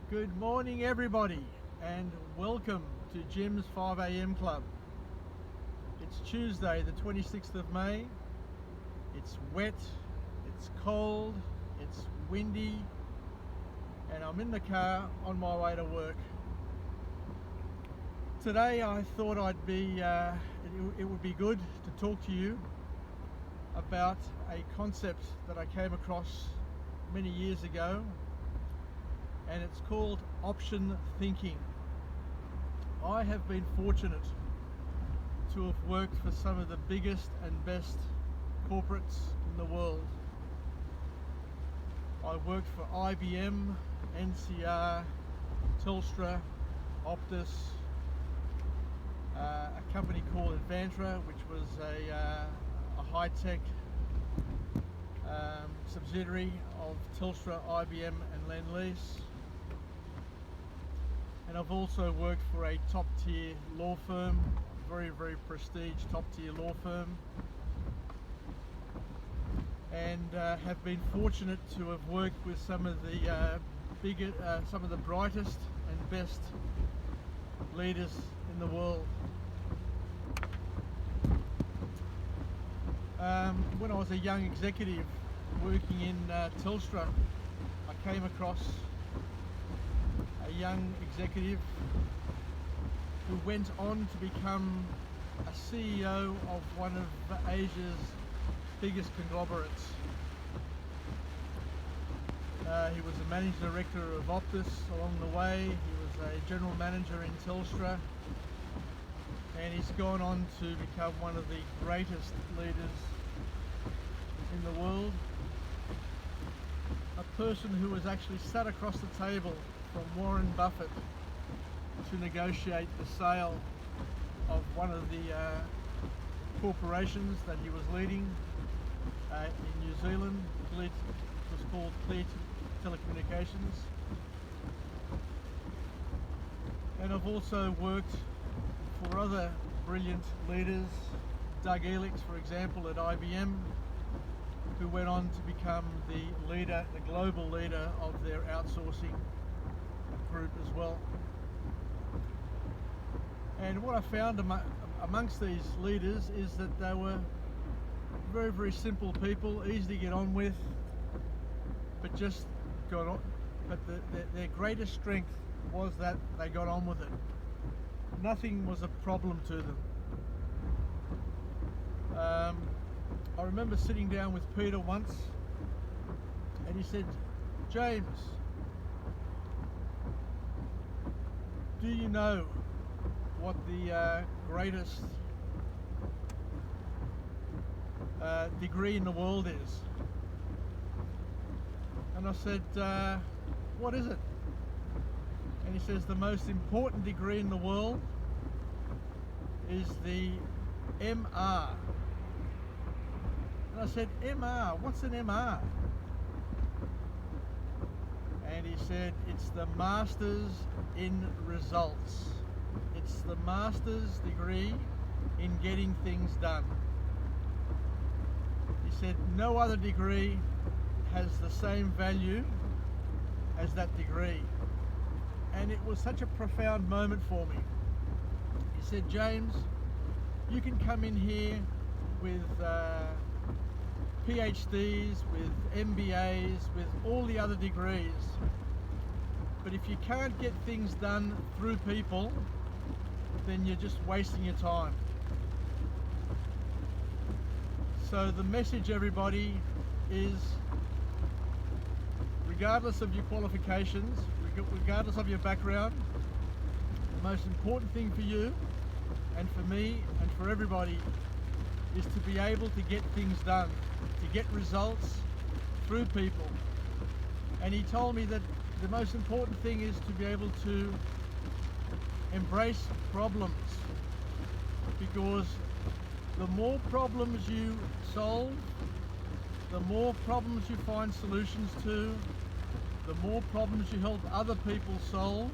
Good morning everybody and welcome to Jim's 5 a.m. Club. It's Tuesday the 26th of May. It's wet, it's cold, it's windy, and I'm in the car on my way to work. Today I thought it would be good to talk to you about a concept that I came across many years ago, and it's called option thinking. I have been fortunate to have worked for some of the biggest and best corporates in the world. I worked for IBM, NCR, Telstra, Optus, a company called Advantra, which was a high-tech subsidiary of Telstra, IBM and Lendlease. And I've also worked for a top-tier law firm, very prestige top-tier law firm, and have been fortunate to have worked with some of the brightest and best leaders in the world. When I was a young executive working in Telstra, I came across a young executive who went on to become a CEO of one of Asia's biggest conglomerates. He was a managing director of Optus along the way. He was a general manager in Telstra, and he's gone on to become one of the greatest leaders in the world. A person who was actually sat across the table from Warren Buffett to negotiate the sale of one of the corporations that he was leading in New Zealand. It was called Clear Telecommunications. And I've also worked for other brilliant leaders, Doug Elix, for example, at IBM, who went on to become the global leader of their outsourcing group as well. And what I found amongst these leaders is that they were very simple people, easy to get on with, but just got on. But their greatest strength was that they got on with it. Nothing was a problem to them. I remember sitting down with Peter once, and he said, "James, do you know what the greatest degree in the world is?" And I said, "What is it?" And he says, "The most important degree in the world is the MR." And I said, "MR? What's an MR?" And he said, "It's the Masters in Results. It's the master's degree in getting things done." He said, "No other degree has the same value as that degree." And it was such a profound moment for me. He said, "James, you can come in here with PhDs, with MBAs, with all the other degrees, but if you can't get things done through people, then you're just wasting your time." So the message, everybody, is regardless of your qualifications, regardless of your background, the most important thing for you and for me and for everybody is to be able to get things done, to get results through people. And he told me that the most important thing is to be able to embrace problems, because the more problems you solve, the more problems you find solutions to, the more problems you help other people solve,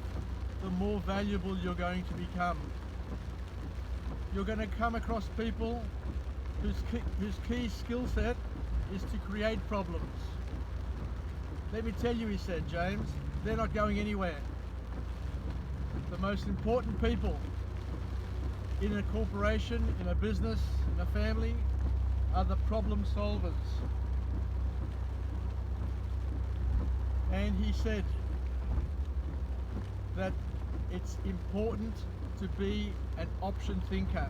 the more valuable you're going to become. You're going to come across people whose key skill set is to create problems. Let me tell you, he said, "James, they're not going anywhere. The most important people in a corporation, in a business, in a family, are the problem solvers. And he said that it's important to be an option thinker.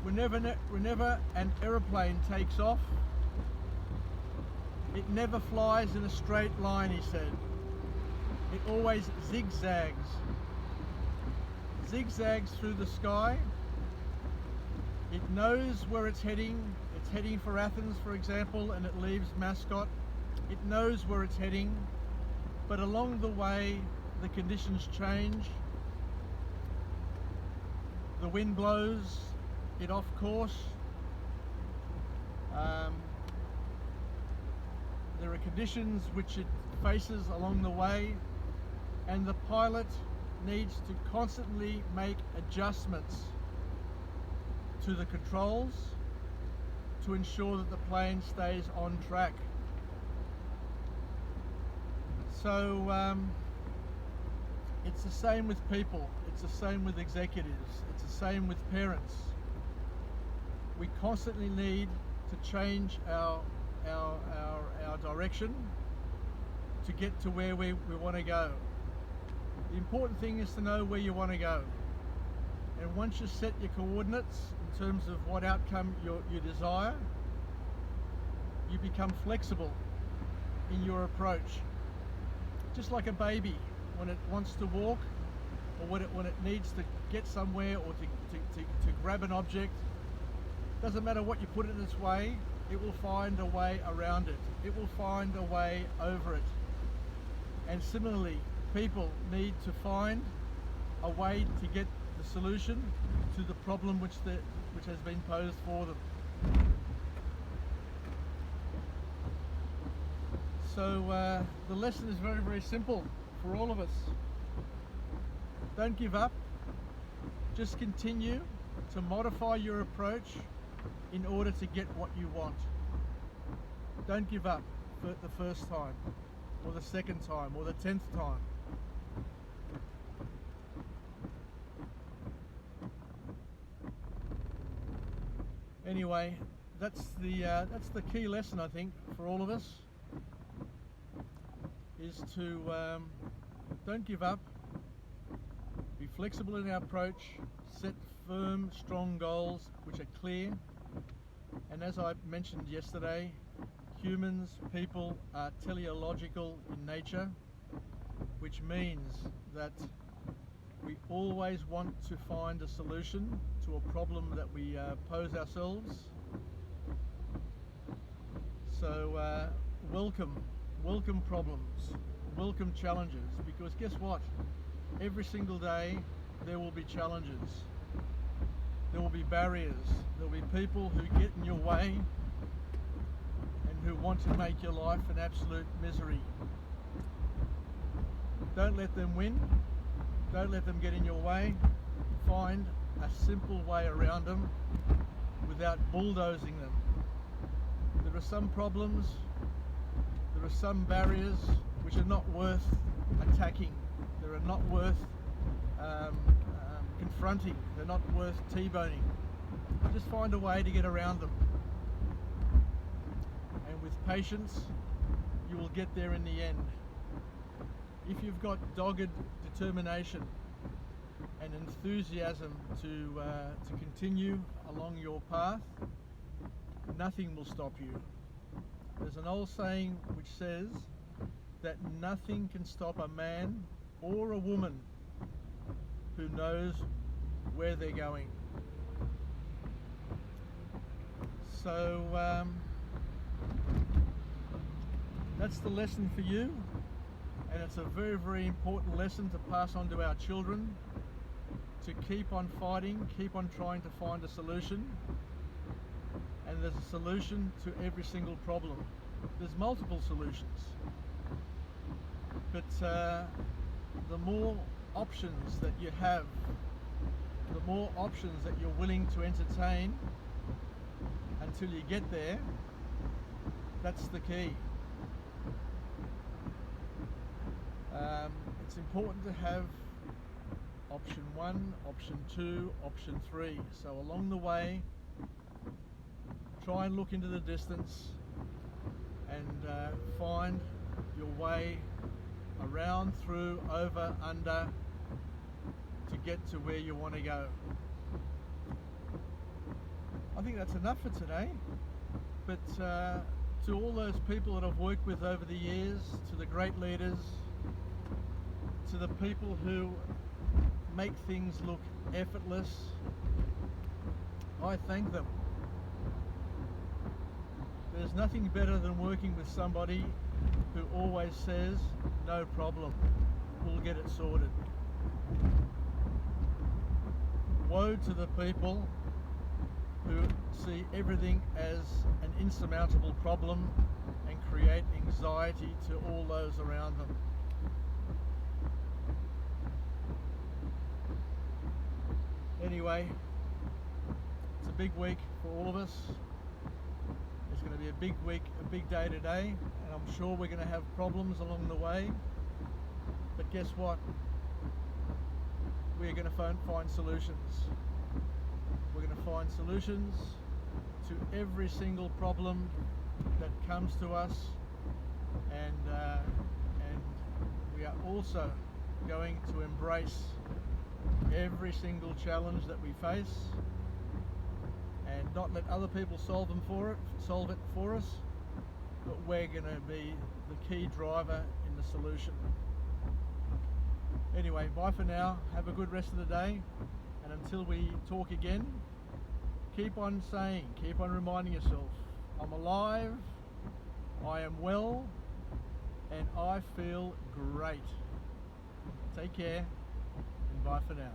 Whenever an aeroplane takes off, it never flies in a straight line, he said. It always zigzags. Zigzags through the sky. It knows where it's heading. It's heading for Athens, for example, and it leaves Mascot. It knows where it's heading, but along the way, the conditions change. The wind blows it off course. There are conditions which it faces along the way, and the pilot needs to constantly make adjustments to the controls to ensure that the plane stays on track. So it's the same with people, it's the same with executives, it's the same with parents. We constantly need to change our direction to get to where we want to go. The important thing is to know where you want to go. And once you set your coordinates in terms of what outcome you desire, you become flexible in your approach. Just like a baby, when it wants to walk, or when it needs to get somewhere, or to grab an object, doesn't matter what you put in its way, it will find a way around it. It will find a way over it. And similarly, people need to find a way to get the solution to the problem which has been posed for them. So the lesson is very, very simple for all of us. Don't give up. Just continue to modify your approach in order to get what you want. Don't give up for the first time, or the second time, or the 10th time. Anyway, that's the key lesson, I think, for all of us, is to don't give up, be flexible in our approach, set firm, strong goals which are clear. And as I mentioned yesterday, humans, people, are teleological in nature, which means that we always want to find a solution to a problem that we pose ourselves. So welcome problems, welcome challenges, because guess what? Every single day there will be challenges. There will be barriers. There will be people who get in your way and who want to make your life an absolute misery. Don't let them win. Don't let them get in your way. Find a simple way around them without bulldozing them. There are some problems, there are some barriers which are not worth attacking. They are not worth confronting. They're not worth T-boning. Just find a way to get around them. And with patience, you will get there in the end. If you've got dogged determination and enthusiasm to continue along your path, nothing will stop you. There's an old saying which says that nothing can stop a man or a woman who knows where they're going. So that's the lesson for you, and it's a very, very important lesson to pass on to our children, to keep on fighting, keep on trying to find a solution. And there's a solution to every single problem. There's multiple solutions, but the more options that you have, the more options that you're willing to entertain until you get there, that's the key. it's important to have option 1, option 2, option 3. So along the way, try and look into the distance and find your way around, through, over, under to get to where you want to go. I think that's enough for today, but to all those people that I've worked with over the years, to the great leaders, to the people who make things look effortless, I thank them. There's nothing better than working with somebody who always says, no problem, we'll get it sorted. Woe to the people who see everything as an insurmountable problem and create anxiety to all those around them. Anyway, it's a big week for all of us. It's going to be a big week, a big day today, and I'm sure we're going to have problems along the way. But guess what? We're going to find solutions. We're going to find solutions to every single problem that comes to us, and we are also going to embrace every single challenge that we face and not let other people solve it for us, but we're going to be the key driver in the solution. Anyway, bye for now. Have a good rest of the day, and until we talk again, keep on saying, keep on reminding yourself, I'm alive, I am well, and I feel great. Take care, and bye for now.